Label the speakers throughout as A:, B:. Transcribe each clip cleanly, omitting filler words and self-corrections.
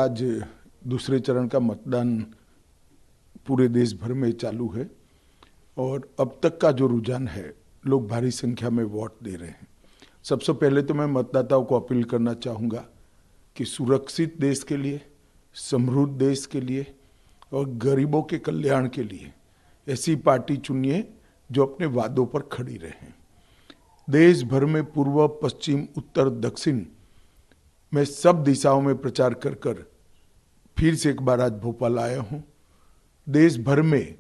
A: आज दूसरे चरण का मतदान पूरे देश भर में चालू है और अब तक का जो रुझान है, लोग भारी संख्या में वोट दे रहे हैं। सबसे पहले तो मैं मतदाताओं को अपील करना चाहूँगा कि सुरक्षित देश के लिए, समृद्ध देश के लिए और गरीबों के कल्याण के लिए ऐसी पार्टी चुनिए जो अपने वादों पर खड़ी रहे। देश भर में पूर्व, पश्चिम, उत्तर, दक्षिण में सब दिशाओं में प्रचार कर फिर से एक बार आज भोपाल आया हूँ। देश भर में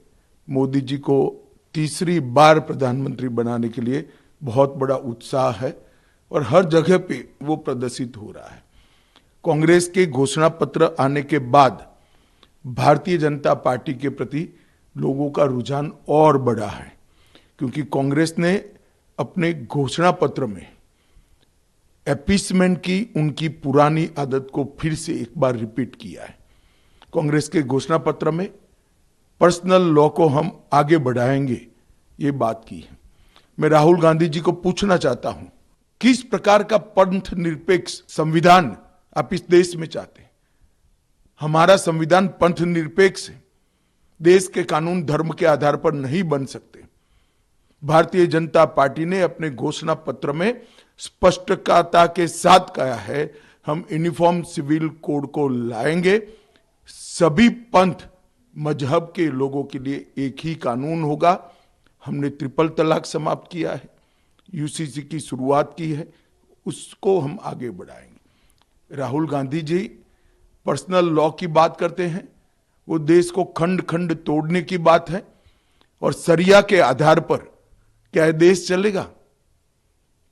A: मोदी जी को तीसरी बार प्रधानमंत्री बनाने के लिए बहुत बड़ा उत्साह है और हर जगह पे वो प्रदर्शित हो रहा है। कांग्रेस के घोषणा पत्र आने के बाद भारतीय जनता पार्टी के प्रति लोगों का रुझान और बढ़ा है, क्योंकि कांग्रेस ने अपने घोषणा पत्र में अपीसमेंट की उनकी पुरानी आदत को फिर से एक बार रिपीट किया है। कांग्रेस के घोषणा पत्र में पर्सनल लॉ को हम आगे बढ़ाएंगे, ये बात की है। मैं राहुल गांधी जी को पूछना चाहता हूं, किस प्रकार का पंथ निरपेक्ष संविधान आप इस देश में चाहते हैं? हमारा संविधान पंथ निरपेक्ष है। देश के कानून धर्म के आधार पर नहीं बन सकते। भारतीय जनता पार्टी ने अपने घोषणा पत्र में स्पष्टता के साथ कहा है, हम यूनिफॉर्म सिविल कोड को लाएंगे। सभी पंथ मजहब के लोगों के लिए एक ही कानून होगा। हमने ट्रिपल तलाक समाप्त किया है, यूसीसी की शुरुआत की है, उसको हम आगे बढ़ाएंगे। राहुल गांधी जी पर्सनल लॉ की बात करते हैं, वो देश को खंड खंड तोड़ने की बात है और शरिया के आधार पर क्या ये देश चलेगा?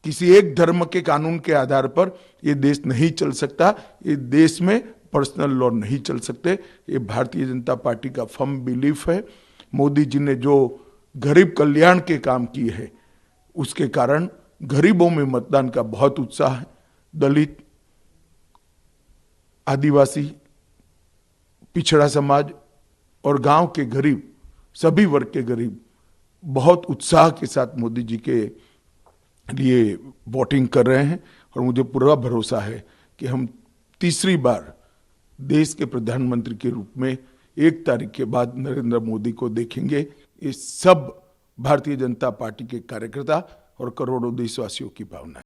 A: किसी एक धर्म के कानून के आधार पर ये देश नहीं चल सकता। ये देश में पर्सनल लॉ नहीं चल सकते। ये भारतीय जनता पार्टी का फर्म बिलीफ है। मोदी जी ने जो गरीब कल्याण के काम किए हैं, उसके कारण गरीबों में मतदान का बहुत उत्साह है। दलित, आदिवासी, पिछड़ा समाज और गांव के गरीब, सभी वर्ग के गरीब बहुत उत्साह के साथ मोदी जी के लिए वोटिंग कर रहे हैं और मुझे पूरा भरोसा है कि हम तीसरी बार देश के प्रधानमंत्री के रूप में 1 तारीख के बाद नरेंद्र मोदी को देखेंगे। ये सब भारतीय जनता पार्टी के कार्यकर्ता और करोड़ों देशवासियों की भावना है।